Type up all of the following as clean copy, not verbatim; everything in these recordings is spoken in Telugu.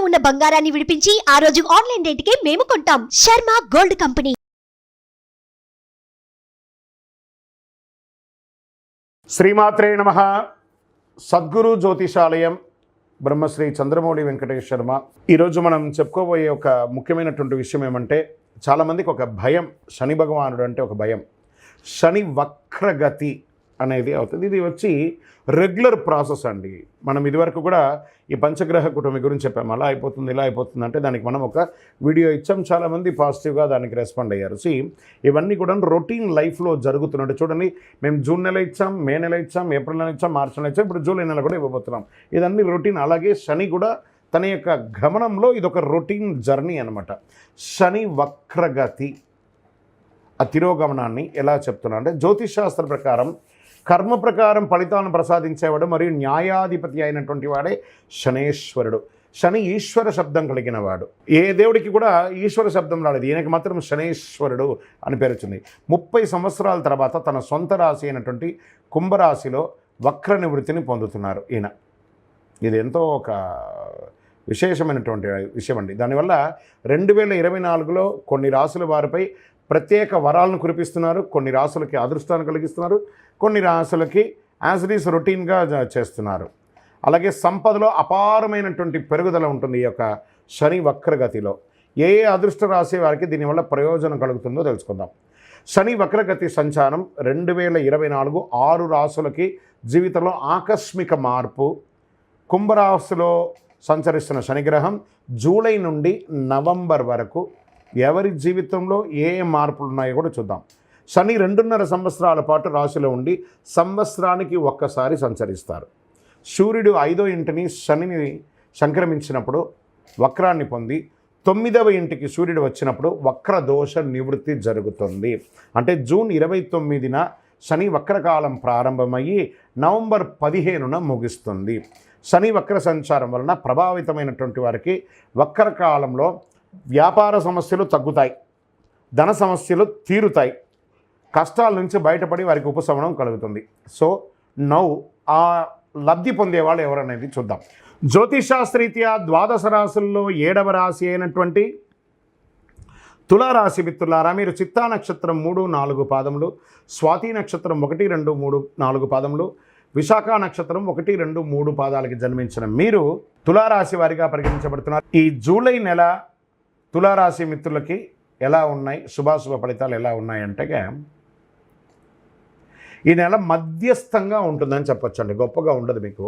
ఉన్న బంగారాన్ని విడిపించి ఆ రోజు ఆన్లైన్ రేటుకే మేము కొంటాం. Sharma gold company. శ్రీమాత్రే నమః. సద్గురు జ్యోతిషాలయం బ్రహ్మశ్రీ చంద్రమౌళి వెంకటేశ్వర శర్మ. ఈరోజు మనం చెప్పుకోబోయే ఒక ముఖ్యమైనటువంటి విషయం ఏమంటే, చాలామందికి ఒక భయం, శని భగవానుడు అంటే ఒక భయం. శని వక్రగతి అనేది అవుతుంది. ఇది వచ్చి రెగ్యులర్ ప్రాసెస్ అండి. మనం ఇదివరకు కూడా ఈ పంచగ్రహ కుటుంబం గురించి చెప్పాము. అలా అయిపోతుంది, ఇలా అయిపోతుంది అంటే దానికి మనం ఒక వీడియో ఇచ్చాం. చాలామంది పాజిటివ్గా దానికి రెస్పాండ్ అయ్యారు. ఇవన్నీ కూడా రొటీన్ లైఫ్లో జరుగుతున్నట్టు చూడండి. మేము జూన్ నెల ఇచ్చాం, మే నెల ఇచ్చాం, ఏప్రిల్ నెల ఇచ్చాం, మార్చి నెల ఇచ్చాం, ఇప్పుడు జూలై నెల కూడా ఇవ్వబోతున్నాం. ఇదన్నీ రొటీన్. అలాగే శని కూడా తన యొక్క గమనంలో ఇదొక రొటీన్ జర్నీ అనమాట. శని వక్రగతి ఆ తిరోగమనాన్ని ఎలా చెప్తున్నా అంటే, జ్యోతిషాస్త్ర ప్రకారం కర్మ ప్రకారం ఫలితాలను ప్రసాదించేవాడు మరియు న్యాయాధిపతి అయినటువంటి వాడే శనేశ్వరుడు. శని ఈశ్వర శబ్దం కలిగిన వాడు. ఏ దేవుడికి కూడా ఈశ్వర శబ్దం రాలేదు, ఈయనకి మాత్రం శనేశ్వరుడు అని పేరు వచ్చింది. 30 సంవత్సరాల తర్వాత తన సొంత రాశి అయినటువంటి కుంభరాశిలో వక్ర నివృత్తిని పొందుతున్నారు ఈయన. ఇది ఎంతో ఒక విశేషమైనటువంటి విషయం అండి. దానివల్ల 2024లో కొన్ని రాశుల వారిపై ప్రత్యేక వరాలను కురిపిస్తున్నారు. కొన్ని రాశులకి అదృష్టాన్ని కలిగిస్తున్నారు, కొన్ని రాశులకి యాజ్ ఇట్ ఈస్ రొటీన్గా చేస్తున్నారు. అలాగే సంపదలో అపారమైనటువంటి పెరుగుదల ఉంటుంది ఈ యొక్క శని వక్రగతిలో. ఏ అదృష్ట రాశి వారికి దీనివల్ల ప్రయోజనం కలుగుతుందో తెలుసుకుందాం. శని వక్రగతి సంచారం 2024 6 రాశులకి జీవితంలో ఆకస్మిక మార్పు. కుంభరాశిలో సంచరిస్తున్న శనిగ్రహం జూలై నుండి నవంబర్ వరకు ఎవరి జీవితంలో ఏ మార్పులు ఉన్నాయో కూడా చూద్దాం. శని 2.5 సంవత్సరాల పాటు రాశిలో ఉండి సంవత్సరానికి ఒక్కసారి సంచరిస్తారు. సూర్యుడు 5వ ఇంటిని శనిని సంక్రమించినప్పుడు వక్రాన్ని పొంది 9వ ఇంటికి సూర్యుడు వచ్చినప్పుడు వక్ర దోష నివృత్తి జరుగుతుంది. అంటే జూన్ 29న శని వక్రకాలం ప్రారంభమయ్యి నవంబర్ 15న ముగుస్తుంది. శని వక్ర సంచారం వలన ప్రభావితమైనటువంటి వారికి వక్రకాలంలో వ్యాపార సమస్యలు తగ్గుతాయి, ధన సమస్యలు తీరుతాయి, కష్టాల నుంచి బయటపడి వారికి ఉపశమనం కలుగుతుంది. నౌ ఆ లబ్ధి పొందేవాళ్ళు ఎవరనేది చూద్దాం. జ్యోతిషాస్త్రరీత్యా ద్వాదశ రాశుల్లో 7వ రాశి అయినటువంటి తులారాశి మిత్రులారా, మీరు చిత్తా నక్షత్రం 3, 4 పాదములు, స్వాతి నక్షత్రం 1, 2, 3, 4 పాదములు, విశాఖ నక్షత్రం 1, 2, 3 పాదాలకి జన్మించిన మీరు తులారాశి వారిగా పరిగణించబడుతున్నారు. ఈ జూలై నెల తులారాశి మిత్రులకి ఎలా ఉన్నాయి, శుభాశుభ ఫలితాలు ఎలా ఉన్నాయంటే, ఈ నెల మధ్యస్థంగా ఉంటుందని చెప్పొచ్చండి. గొప్పగా ఉండదు, మీకు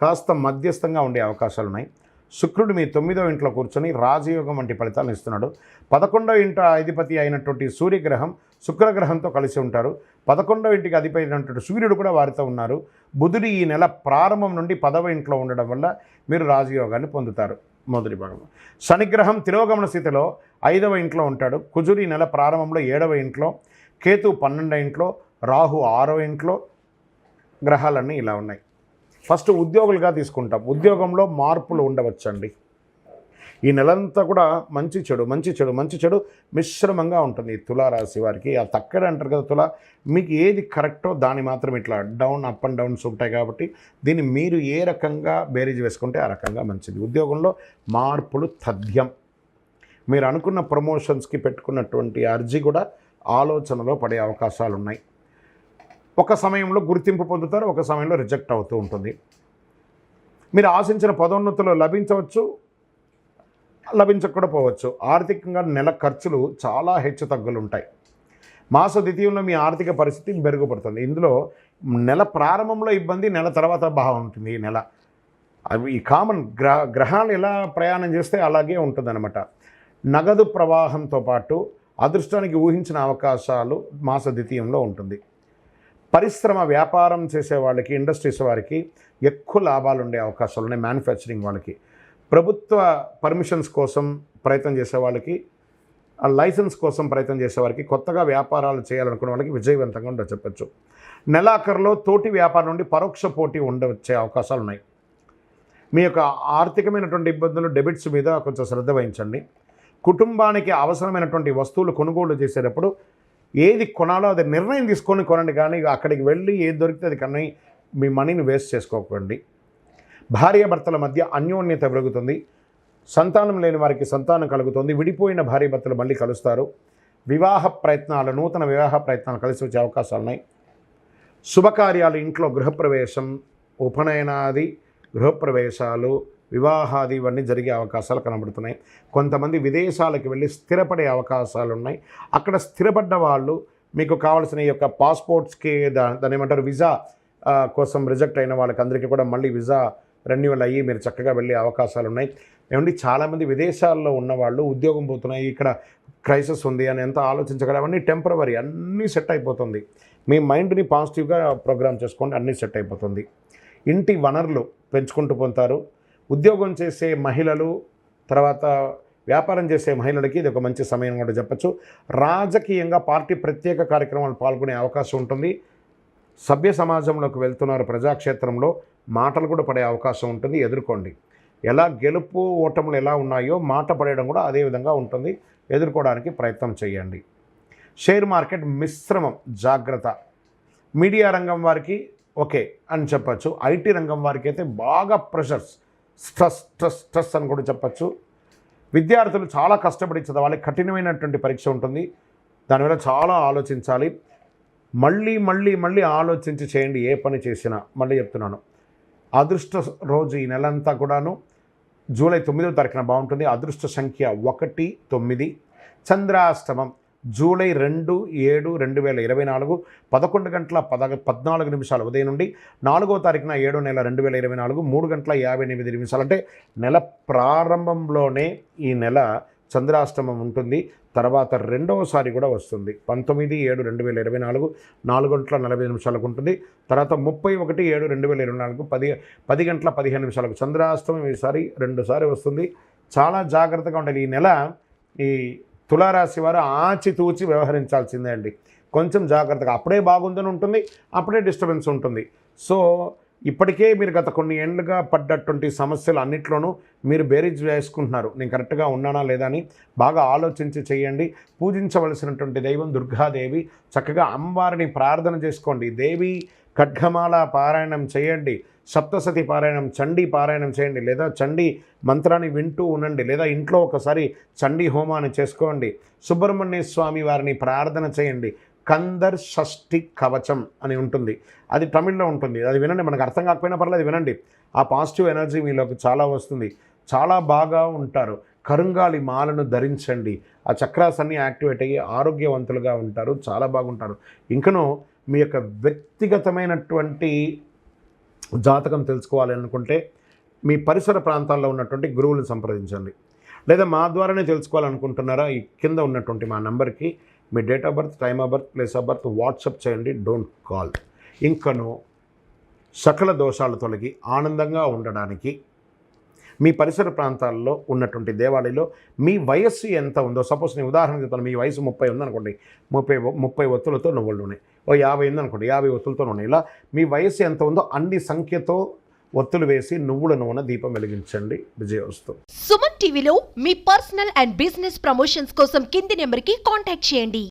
కాస్త మధ్యస్థంగా ఉండే అవకాశాలు ఉన్నాయి. శుక్రుడు మీ 9వ ఇంట్లో కూర్చొని రాజయోగం వంటి ఫలితాలను ఇస్తున్నాడు. 11వ ఇంట అధిపతి అయినటువంటి సూర్యగ్రహం శుక్రగ్రహంతో కలిసి ఉంటారు. 11వ ఇంటికి అధిపతి అయినటువంటి సూర్యుడు కూడా వారితో ఉన్నారు. బుధుడు ఈ నెల ప్రారంభం నుండి 10వ ఇంట్లో ఉండడం వల్ల మీరు రాజయోగాన్ని పొందుతారు. మొదటి భాగం. శనిగ్రహం తిరోగమన స్థితిలో 5వ ఇంట్లో ఉంటాడు. కుజుడు ఈ నెల ప్రారంభంలో 7వ ఇంట్లో, కేతు 12వ ఇంట్లో, రాహు 6వ ఇంట్లో. గ్రహాలన్నీ ఇలా ఉన్నాయి. ఫస్ట్ ఉద్యోగులుగా తీసుకుంటాం. ఉద్యోగంలో మార్పులు ఉండవచ్చండి. ఈ నెలంతా కూడా మంచి చెడు మిశ్రమంగా ఉంటుంది తులారాశి వారికి. ఆ తక్కడే అంటారు కదా తుల, మీకు ఏది కరెక్టో దాన్ని మాత్రం ఇట్లా డౌన్ అప్ అండ్ డౌన్స్ ఉంటాయి. కాబట్టి దీన్ని మీరు ఏ రకంగా బేరీజ్ వేసుకుంటే ఆ రకంగా మంచిది. ఉద్యోగంలో మార్పులు తథ్యం. మీరు అనుకున్న ప్రమోషన్స్కి పెట్టుకున్నటువంటి అర్జీ కూడా ఆలోచనలో పడే అవకాశాలు ఉన్నాయి. ఒక సమయంలో గుర్తింపు పొందుతారు, ఒక సమయంలో రిజెక్ట్ అవుతూ ఉంటుంది. మీరు ఆశించిన పదోన్నతులు లభించవచ్చు, లభించకుండా పోవచ్చు. ఆర్థికంగా నెల ఖర్చులు చాలా హెచ్చు తగ్గులు ఉంటాయి. మాస ద్వితీయంలో మీ ఆర్థిక పరిస్థితి మెరుగుపడుతుంది. ఇందులో నెల ప్రారంభంలో ఇబ్బంది, నెల తర్వాత బాగుంటుంది. ఈ నెల అవి ఈ కామన్ గ్రహాలు ఎలా ప్రయాణం చేస్తే అలాగే ఉంటుందన్నమాట. నగదు ప్రవాహంతో పాటు అదృష్టానికి ఊహించిన అవకాశాలు మాస ద్వితీయంలో ఉంటుంది. పరిశ్రమ వ్యాపారం చేసే వాళ్ళకి, ఇండస్ట్రీస్ వారికి ఎక్కువ లాభాలు ఉండే అవకాశాలు ఉన్నాయి. మ్యానుఫ్యాక్చరింగ్ వాళ్ళకి, ప్రభుత్వ పర్మిషన్స్ కోసం ప్రయత్నం చేసే వాళ్ళకి, లైసెన్స్ కోసం ప్రయత్నం చేసేవారికి, కొత్తగా వ్యాపారాలు చేయాలనుకునే వాళ్ళకి విజయవంతంగా ఉండవు చెప్పచ్చు. నెలాఖరులో తోటి వ్యాపారం నుండి పరోక్ష పోటీ ఉండవచ్చే అవకాశాలు ఉన్నాయి. మీ యొక్క ఆర్థికమైనటువంటి ఇబ్బందులు, డెబిట్స్ మీద కొంచెం శ్రద్ధ వహించండి. కుటుంబానికి అవసరమైనటువంటి వస్తువులు కొనుగోలు చేసేటప్పుడు ఏది కొనాలో అది నిర్ణయం తీసుకొని కొనండి, కానీ అక్కడికి వెళ్ళి ఏది దొరికితే అది కన్నీ మీ మనీని వేస్ట్ చేసుకోకండి. భార్యాభర్తల మధ్య అన్యోన్యత పెరుగుతుంది. సంతానం లేని వారికి సంతానం కలుగుతుంది. విడిపోయిన భార్యాభర్తలు మళ్ళీ కలుస్తారు. వివాహ ప్రయత్నాలు, నూతన వివాహ ప్రయత్నాలు కలిసి వచ్చే అవకాశాలు ఉన్నాయి. శుభకార్యాలు, ఇంట్లో గృహప్రవేశం, ఉపనయనాది, గృహప్రవేశాలు, వివాహాది ఇవన్నీ జరిగే అవకాశాలు కనబడుతున్నాయి. కొంతమంది విదేశాలకు వెళ్ళి స్థిరపడే అవకాశాలు ఉన్నాయి. అక్కడ స్థిరపడ్డ వాళ్ళు మీకు కావాల్సిన ఈ యొక్క పాస్పోర్ట్స్కి దాని ఏమంటారు వీసా కోసం రిజెక్ట్ అయిన వాళ్ళకి అందరికీ కూడా మళ్ళీ వీసా రెన్యువల్ అయ్యి మీరు చక్కగా వెళ్ళే అవకాశాలు ఉన్నాయి. ఏమండి, చాలామంది విదేశాల్లో ఉన్నవాళ్ళు ఉద్యోగం పోతున్నాయి, ఇక్కడ క్రైసిస్ ఉంది అని ఎంత ఆలోచించగలరు. అవన్నీ టెంపరవరీ, అన్నీ సెట్ అయిపోతుంది. మీ మైండ్ని పాజిటివ్గా ప్రోగ్రామ్ చేసుకోండి, అన్నీ సెట్ అయిపోతుంది. ఇంటి వనరులు పెంచుకుంటూ పోతారు. ఉద్యోగం చేసే మహిళలు, తర్వాత వ్యాపారం చేసే మహిళలకి ఇది ఒక మంచి సమయం కూడా చెప్పచ్చు. రాజకీయంగా పార్టీ ప్రత్యేక కార్యక్రమాలు పాల్గొనే అవకాశం ఉంటుంది. సభ్య సమాజంలోకి వెళ్తున్నారు, ప్రజాక్షేత్రంలో మాటలు కూడా పడే అవకాశం ఉంటుంది. ఎదుర్కోండి. ఎలా గెలుపు ఓటములు ఎలా ఉన్నాయో మాట పడేయడం కూడా అదే విధంగా ఉంటుంది. ఎదుర్కోవడానికి ప్రయత్నం చేయండి. షేర్ మార్కెట్ మిశ్రమం, జాగ్రత్త. మీడియా రంగం వారికి ఓకే అని చెప్పచ్చు. ఐటీ రంగం వారికి అయితే బాగా ప్రెషర్స్, స్ట్రెస్ అని కూడా చెప్పచ్చు. విద్యార్థులు చాలా కష్టపడి చదవాలి. కఠినమైనటువంటి పరీక్ష ఉంటుంది. దానివల్ల చాలా ఆలోచించాలి. మళ్ళీ ఆలోచించి చేయండి ఏ పని చేసినా. మళ్ళీ చెప్తున్నాను, అదృష్ట రోజు ఈ నెలంతా కూడాను జూలై 9వ తారీఖున బాగుంటుంది. అదృష్ట సంఖ్య 1, 9. చంద్రాష్టమం జూలై 2, 7, 2024 11 గంటల 14 నిమిషాలు ఉదయం నుండి 4వ తారీఖున 7వ నెల 2024 3 గంటల 58 నిమిషాలు. అంటే నెల ప్రారంభంలోనే ఈ నెల చంద్రాష్టమం ఉంటుంది. తర్వాత రెండవసారి కూడా వస్తుంది. 19/7/2024 4 గంటల 40 నిమిషాలకు ఉంటుంది. తర్వాత 31/7/2024 10 గంటల 15 నిమిషాలకు చంద్రాష్టమం ఈసారి 2 సారి వస్తుంది. చాలా జాగ్రత్తగా ఉండాలి. ఈ నెల ఈ తులారాశి వారు ఆచితూచి వ్యవహరించాల్సిందే అండి. కొంచెం జాగ్రత్తగా. అప్పుడే బాగుందని ఉంటుంది, అప్పుడే డిస్టర్బెన్స్ ఉంటుంది. సో ఇప్పటికే మీరు గత కొన్ని ఏళ్ళుగా పడ్డటువంటి సమస్యలు అన్నిట్లోనూ మీరు బేరీజ్ వేసుకుంటున్నారు. నేను కరెక్ట్గా ఉన్నానా లేదా అని బాగా ఆలోచించి చేయండి. పూజించవలసినటువంటి దైవం దుర్గాదేవి. చక్కగా అమ్మవారిని ప్రార్థన చేసుకోండి. దేవి ఖడ్గమాల పారాయణం చేయండి. సప్తసతి పారాయణం, చండీ పారాయణం చేయండి. లేదా చండీ మంత్రాన్ని వింటూ ఉండండి. లేదా ఇంట్లో ఒకసారి చండీ హోమాన్ని చేసుకోండి. సుబ్రహ్మణ్య స్వామి వారిని ప్రార్థన చేయండి. కందర్ షష్ఠి కవచం అని ఉంటుంది, అది తమిళ్లో ఉంటుంది. అది వినండి. మనకు అర్థం కాకపోయినా పర్లేదు, వినండి. ఆ పాజిటివ్ ఎనర్జీ మీలోకి చాలా వస్తుంది. చాలా బాగా ఉంటారు. కరుంగాలి మాలను ధరించండి. ఆ చక్రాస్ అన్నీ యాక్టివేట్ అయ్యి ఆరోగ్యవంతులుగా ఉంటారు. చాలా బాగుంటారు. ఇంకనూ మీ యొక్క వ్యక్తిగతమైనటువంటి జాతకం తెలుసుకోవాలి అనుకుంటే మీ పరిసర ప్రాంతాల్లో ఉన్నటువంటి గురువులను సంప్రదించండి. లేదా మా ద్వారానే తెలుసుకోవాలనుకుంటున్నారా, ఈ కింద ఉన్నటువంటి మా నంబర్కి మీ date of birth, time of birth, place of birth WhatsApp చేయండి. Don't call. ఇంకను సకల దోషాలు తొలగి ఆనందంగా ఉండడానికి మీ పరిసర ప్రాంతాల్లో ఉన్నటువంటి దేవాలయంలో మీ వయస్సు ఎంత ఉందో, సపోజ్ నేను ఉదాహరణ చెప్తాను. మీ వయసు 30 ఉందనుకోండి, 30 ఒత్తులతో నువ్వుల నూనె. 50 ఉందనుకోండి, 50 ఒత్తులతో నూనె. ఇలా మీ వయస్సు ఎంత ఉందో అన్ని సంఖ్యతో ఒత్తులు వేసి నువ్వుల నూనె దీపం వెలిగించండి. విజయోస్తు. సుమన్ టీవీలో మీ పర్సనల్ అండ్ బిజినెస్ ప్రమోషన్స్ కోసం కింది నెంబర్కి కాంటాక్ట్ చేయండి.